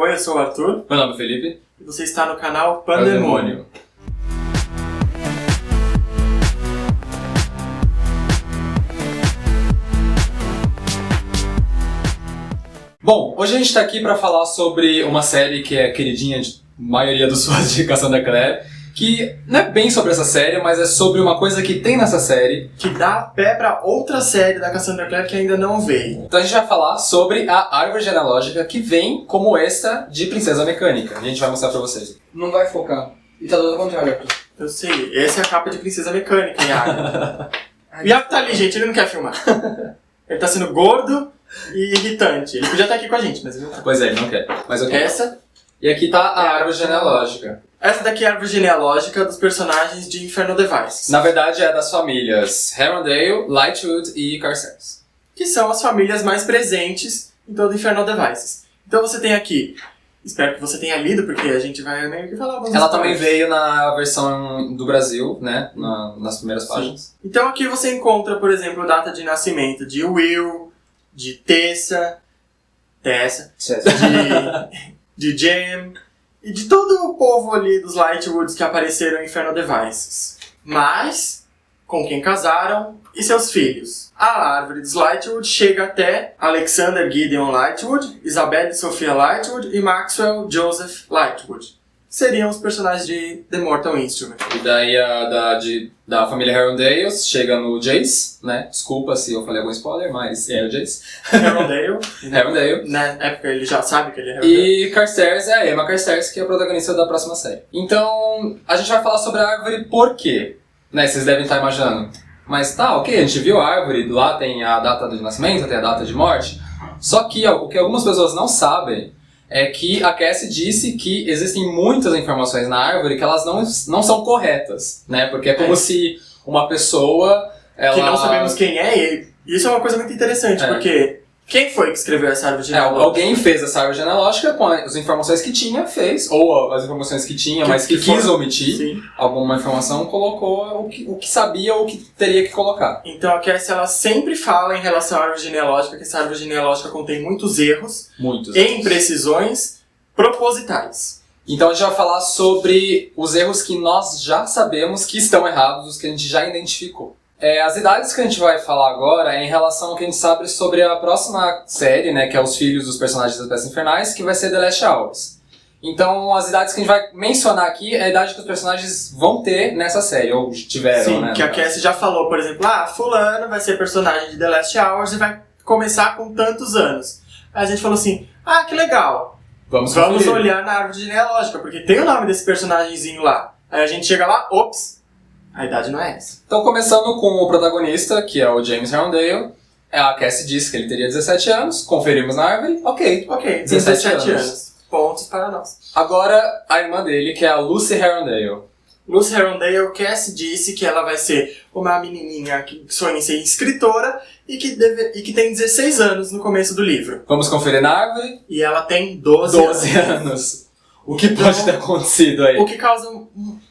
Oi, eu sou o Arthur. Meu nome é Felipe. E você está no canal Pandemônio. Bom, hoje a gente está aqui para falar sobre uma série que é queridinha de maioria dos fãs de Cassandra Clare, que não é bem sobre essa série, mas é sobre uma coisa que tem nessa série. Que dá pé para outra série da Cassandra Clare que ainda não veio. Então a gente vai falar sobre a árvore genealógica que vem como extra de Princesa Mecânica. A gente vai mostrar pra vocês. Não vai focar. E tá do contrário, Arthur. Eu sei, essa é a capa de Princesa Mecânica, Iago. O Iago tá ali, gente, ele não quer filmar. Ele tá sendo gordo e irritante. Ele podia estar aqui com a gente, mas ele não tá. Pois é, ele não quer. Mas eu quero. Essa... E aqui tá a árvore genealógica. Essa daqui é a árvore genealógica dos personagens de Infernal Devices. Na verdade é das famílias Herondale, Lightwood e Carstairs. Que são as famílias mais presentes em todo Infernal Devices. Então você tem aqui... Espero que você tenha lido, porque a gente vai meio que falar algumas Ela histórias. também veio na versão do Brasil, né? Nas primeiras páginas. Então aqui você encontra, por exemplo, a data de nascimento de Will, de Tessa, de Jem e de todo o povo ali dos Lightwoods que apareceram em Infernal Devices. Mas, com quem casaram e seus filhos. A árvore dos Lightwood chega até Alexander Gideon Lightwood, Isabelle Sophia Lightwood e Maxwell Joseph Lightwood. Seriam os personagens de The Mortal Instrument. E daí da família Herondale chega no Jace, né? Desculpa se eu falei algum spoiler, mas é o Jace. Herondale. Na época ele já sabe que ele é Herondale. E Carstairs é a Emma Carstairs, que é a protagonista da próxima série. Então, a gente vai falar sobre a árvore por quê? Né, vocês devem estar imaginando. Mas tá, ok, a gente viu a árvore, lá tem a data de nascimento, tem a data de morte. Só que o que algumas pessoas não sabem é que a Cassie disse que existem muitas informações na árvore que elas não são corretas, né? Porque é como se uma pessoa... Que não sabemos quem é, e isso é uma coisa muito interessante, porque quem foi que escreveu essa árvore genealógica? Alguém fez essa árvore genealógica com as informações que tinha, fez, ou as informações que tinha, mas que quis omitir alguma informação, colocou o que sabia ou o que teria que colocar. Então a Cassie, ela sempre fala em relação à árvore genealógica, que essa árvore genealógica contém muitos erros e imprecisões propositais. Então a gente vai falar sobre os erros que nós já sabemos que estão errados, os que a gente já identificou. As idades que a gente vai falar agora é em relação ao que a gente sabe sobre a próxima série, né, que é os filhos dos personagens das Peças Infernais, que vai ser The Last Hours. Então, as idades que a gente vai mencionar aqui é a idade que os personagens vão ter nessa série, ou tiveram, Sim, né? que a Cassie já falou, por exemplo, fulano vai ser personagem de The Last Hours e vai começar com tantos anos. Aí a gente falou assim, que legal, vamos olhar na árvore genealógica, porque tem o nome desse personagemzinho lá. Aí a gente chega lá, ops, a idade não é essa. Então, começando com o protagonista, que é o James Herondale, a Cassie disse que ele teria 17 anos, conferimos na árvore, ok, 17 anos. Pontos para nós. Agora, a irmã dele, que é a Lucy Herondale. Lucy Herondale, Cassie disse que ela vai ser uma menininha que sonha em ser escritora e que tem 16 anos no começo do livro. Vamos conferir na árvore. E ela tem 12 anos. O que pode ter acontecido aí? O que causa um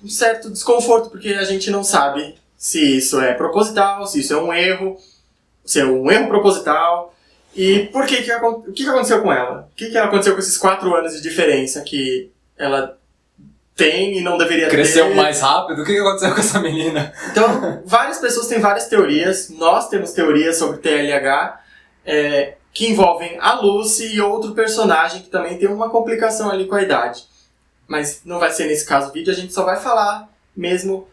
certo desconforto, porque a gente não sabe se isso é proposital, se isso é um erro, se é um erro proposital. E o que aconteceu com ela? O que aconteceu com esses 4 anos de diferença que ela tem e não deveria ter? Cresceu mais rápido? O que aconteceu com essa menina? Então, várias pessoas têm várias teorias. Nós temos teorias sobre TLH que envolvem a Lucy e outro personagem que também tem uma complicação ali com a idade. Mas não vai ser nesse caso vídeo, a gente só vai falar mesmo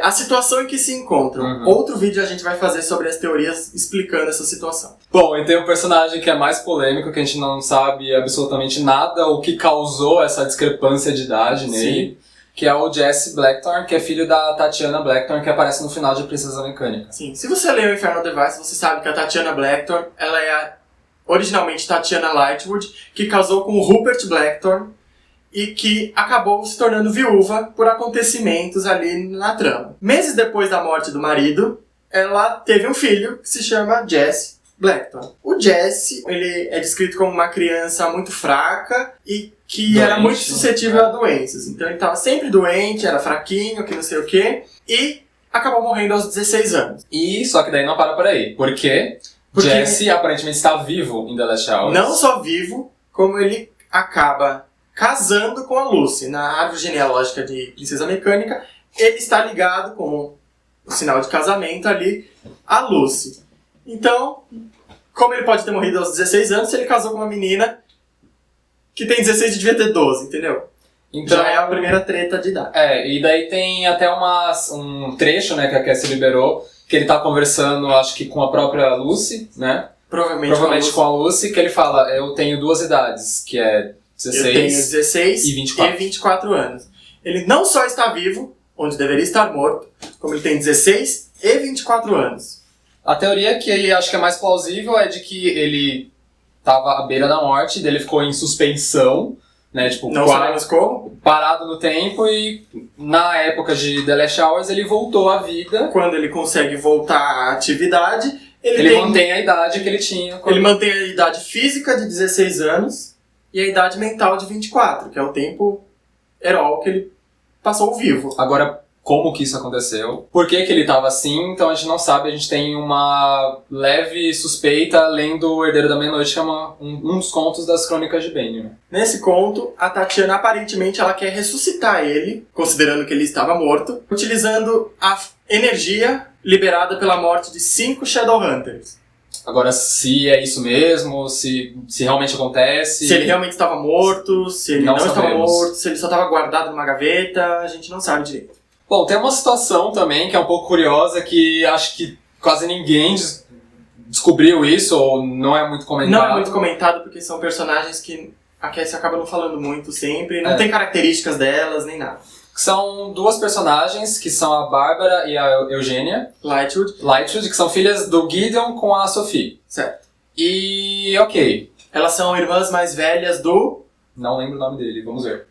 a situação em que se encontram. Outro vídeo a gente vai fazer sobre as teorias explicando essa situação. Bom, e tem um personagem que é mais polêmico, que a gente não sabe absolutamente nada, o que causou essa discrepância de idade nele, que é o Jesse Blackthorne, que é filho da Tatiana Blackthorne, que aparece no final de Princesa Mecânica. Sim, se você leu Infernal Devices, você sabe que a Tatiana Blackthorne, ela é originalmente Tatiana Lightwood, que casou com o Rupert Blackthorne, e que acabou se tornando viúva por acontecimentos ali na trama. Meses depois da morte do marido, ela teve um filho que se chama Jesse Blackthorne. O Jesse, ele é descrito como uma criança muito fraca e que era muito suscetível a doenças. Então ele estava sempre doente, era fraquinho, que não sei o quê, e acabou morrendo aos 16 anos. Só que daí não para por aí. Por quê? Porque Jesse aparentemente está vivo em The Last Hours. Não só vivo, como ele acaba casando com a Lucy. Na árvore genealógica de Princesa Mecânica, ele está ligado com o sinal de casamento ali a Lucy. Então, como ele pode ter morrido aos 16 anos se ele casou com uma menina que tem 16 e devia ter 12, entendeu? Então, já é a primeira treta de idade. E daí tem até um trecho, né, que a Cassie liberou, que ele tá conversando, acho que com a própria Lucy, né? Provavelmente com a Lucy, que ele fala, eu tenho duas idades, que é 16, eu tenho 16 e 24 anos. Ele não só está vivo, onde deveria estar morto, como ele tem 16 e 24 anos. A teoria que acho que é mais plausível é de que ele estava à beira da morte, daí ele ficou em suspensão, né, tipo, não sabemos como. Parado no tempo, e na época de The Last Hours ele voltou à vida. Quando ele consegue voltar à atividade, ele mantém a idade que ele tinha. Ele mantém a idade física de 16 anos e a idade mental de 24, que é o tempo heróico que ele passou vivo. Agora, como que isso aconteceu? Por que que ele estava assim? Então a gente não sabe, a gente tem uma leve suspeita lendo O Herdeiro da Meia-Noite, que é um dos contos das Crônicas de Bane. Nesse conto, a Tatiana aparentemente ela quer ressuscitar ele, considerando que ele estava morto, utilizando a energia liberada pela morte de 5 Shadowhunters. Agora, se é isso mesmo, se realmente acontece... Se ele realmente estava morto, se ele não estava sabemos. morto, se ele só estava guardado numa gaveta, a gente não sabe direito. Bom, tem uma situação também que é um pouco curiosa, que acho que quase ninguém descobriu isso, ou não é muito comentado. Não é muito comentado porque são personagens que a Cassie acaba não falando muito sempre, não tem características delas, nem nada. São duas personagens, que são a Bárbara e a Eugênia Lightwood, que são filhas do Gideon com a Sophie. certo. E, ok, Elas são irmãs mais velhas do... não lembro o nome dele, vamos ver.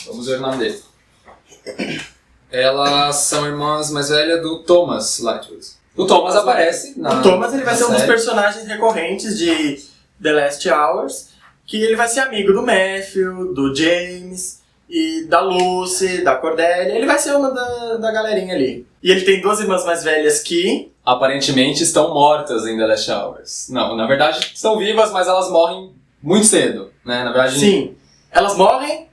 Vamos ver o nome dele. Elas são irmãs mais velhas do Thomas Lightwood. O Thomas aparece na O Thomas ele vai na ser um dos série. personagens recorrentes de The Last Hours, que ele vai ser amigo do Matthew, do James, e da Lucy, da Cordelia. Ele vai ser uma da galerinha ali. E ele tem duas irmãs mais velhas que... Aparentemente estão mortas em The Last Hours. Não, na verdade estão vivas, mas elas morrem muito cedo, né? Na verdade... Sim, elas morrem,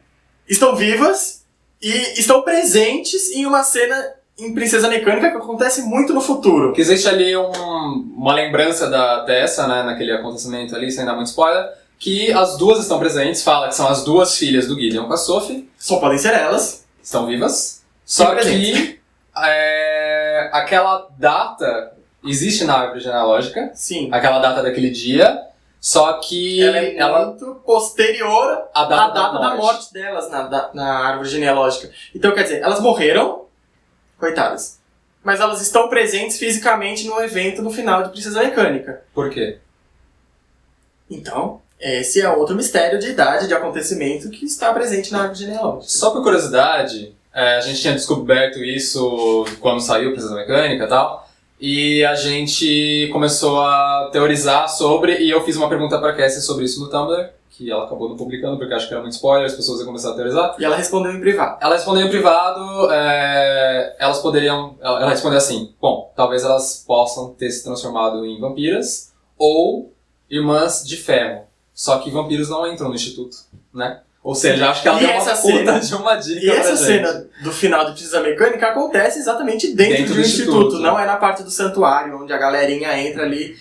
estão vivas e estão presentes em uma cena em Princesa Mecânica que acontece muito no futuro. Que existe ali uma lembrança dessa, né? Naquele acontecimento ali, sem dar muito spoiler, que as duas estão presentes, fala que são as duas filhas do Gideon com a Sophie. Só podem ser elas. Estão vivas. Só presentes. que aquela data existe na árvore genealógica, Sim. aquela data daquele dia, só que Ela é muito posterior à à data da morte delas na árvore genealógica. Então, quer dizer, elas morreram, coitadas, mas elas estão presentes fisicamente no evento no final de Princesa Mecânica. Por quê? Então, esse é outro mistério de idade, de acontecimento que está presente na árvore genealógica. Só por curiosidade, a gente tinha descoberto isso quando saiu Princesa Mecânica e tal, e a gente começou a teorizar sobre, e eu fiz uma pergunta pra Cassie sobre isso no Tumblr, que ela acabou não publicando porque acho que era muito spoiler, as pessoas iam começar a teorizar. E ela respondeu em privado. Ela respondeu em privado, ela respondeu assim, bom, talvez elas possam ter se transformado em vampiras, ou irmãs de ferro. Só que vampiros não entram no instituto, né? Ou seja, acho que ela E deu uma essa puta cena- de uma dica E essa pra gente. cena do final de Princesa Mecânica acontece exatamente dentro Dentro de um do instituto, instituto. não é na parte do santuário, onde a galerinha entra ali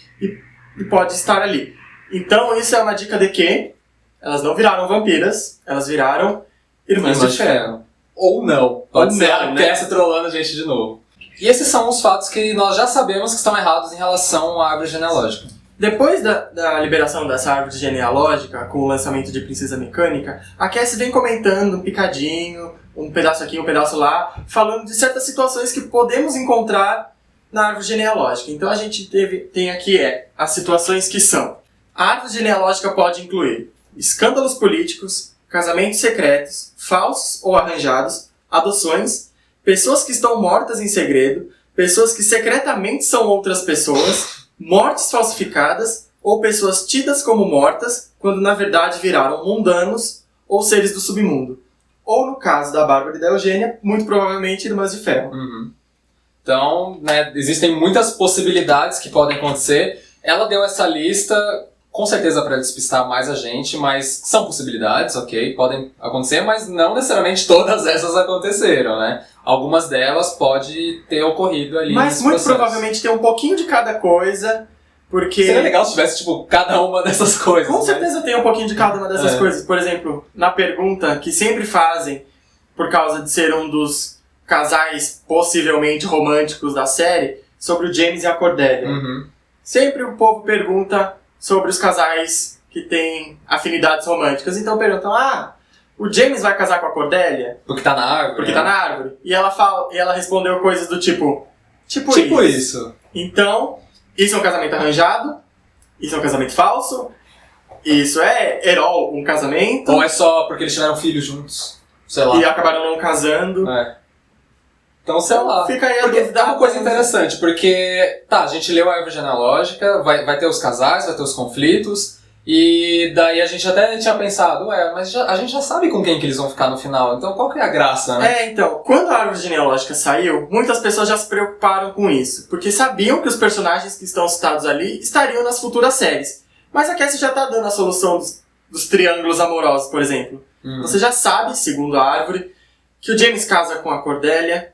e pode estar ali. Então isso é uma dica de que elas não viraram vampiras, elas viraram irmãs de ferro. Ou não. Pode Ou ser não, a né? Cassie trolando a gente de novo. E esses são os fatos que nós já sabemos que estão errados em relação à árvore genealógica. Depois da liberação dessa árvore genealógica, com o lançamento de Princesa Mecânica, a Cassie vem comentando um picadinho, um pedaço aqui, um pedaço lá, falando de certas situações que podemos encontrar na árvore genealógica. Então a gente tem aqui as situações que são: a árvore genealógica pode incluir escândalos políticos, casamentos secretos, falsos ou arranjados, adoções, pessoas que estão mortas em segredo, pessoas que secretamente são outras pessoas, mortes falsificadas ou pessoas tidas como mortas quando na verdade viraram mundanos ou seres do submundo. Ou no caso da Bárbara e da Eugênia, muito provavelmente irmãs de ferro. Então, né, existem muitas possibilidades que podem acontecer. Ela deu essa lista com certeza para despistar mais a gente, mas são possibilidades, ok? Podem acontecer, mas não necessariamente todas essas aconteceram, né? Algumas delas pode ter ocorrido ali. Mas nesse muito processo. provavelmente tem um pouquinho de cada coisa, porque... Seria legal se tivesse, tipo, cada uma dessas coisas. Com né? certeza tem um pouquinho de cada uma dessas coisas. Por exemplo, na pergunta que sempre fazem, por causa de ser um dos casais possivelmente românticos da série, sobre o James e a Cordelia. Uhum. Sempre o povo pergunta sobre os casais que têm afinidades românticas. Então perguntam, o James vai casar com a Cordelia? Porque tá na árvore. Porque né? tá na árvore. E ela respondeu coisas do tipo... Tipo isso. Então, isso é um casamento arranjado? Isso é um casamento falso? Isso é um casamento? Ou é só porque eles tiveram filhos juntos? Sei lá. E acabaram não casando? É. Então, sei Então, lá. fica aí a Porque dúvida. é uma coisa interessante, porque, a gente leu a árvore genealógica, vai ter os casais, vai ter os conflitos, e daí a gente até tinha pensado, mas a gente já sabe com quem que eles vão ficar no final, então qual que é a graça, né? Então, quando a árvore genealógica saiu, muitas pessoas já se preocuparam com isso, porque sabiam que os personagens que estão citados ali estariam nas futuras séries. Mas a Cassie já tá dando a solução dos triângulos amorosos, por exemplo. Você já sabe, segundo a árvore, que o James casa com a Cordelia,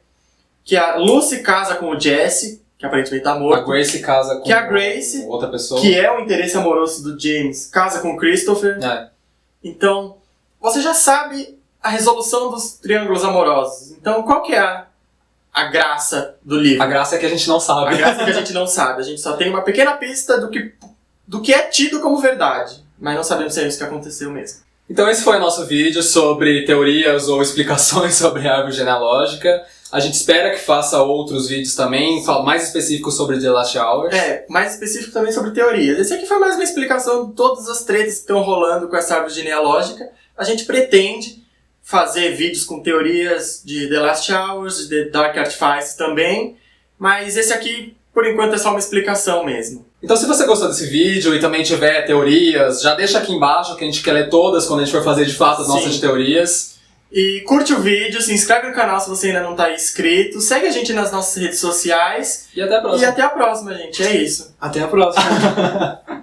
que a Lucy casa com o Jesse, que aparentemente tá A morto, Grace casa com que a Grace, outra pessoa. que é o interesse amoroso do James, casa com o Christopher. É. Então, você já sabe a resolução dos triângulos amorosos. Então, qual que é a graça do livro? A graça é que a gente não sabe. A graça é que a gente não sabe. A gente só tem uma pequena pista do que é tido como verdade. Mas não sabemos se é isso que aconteceu mesmo. Então esse foi o nosso vídeo sobre teorias ou explicações sobre a árvore genealógica. A gente espera que faça outros vídeos também, mais específicos sobre The Last Hours. Mais específico também sobre teorias. Esse aqui foi mais uma explicação de todas as tretas que estão rolando com essa árvore genealógica. A gente pretende fazer vídeos com teorias de The Last Hours, de The Dark Artifice também. Mas esse aqui, por enquanto, é só uma explicação mesmo. Então se você gostou desse vídeo e também tiver teorias, já deixa aqui embaixo que a gente quer ler todas quando a gente for fazer de fato as nossas teorias. E curte o vídeo, se inscreve no canal se você ainda não está inscrito, segue a gente nas nossas redes sociais. E até a próxima. E até a próxima, gente. É isso. Até a próxima.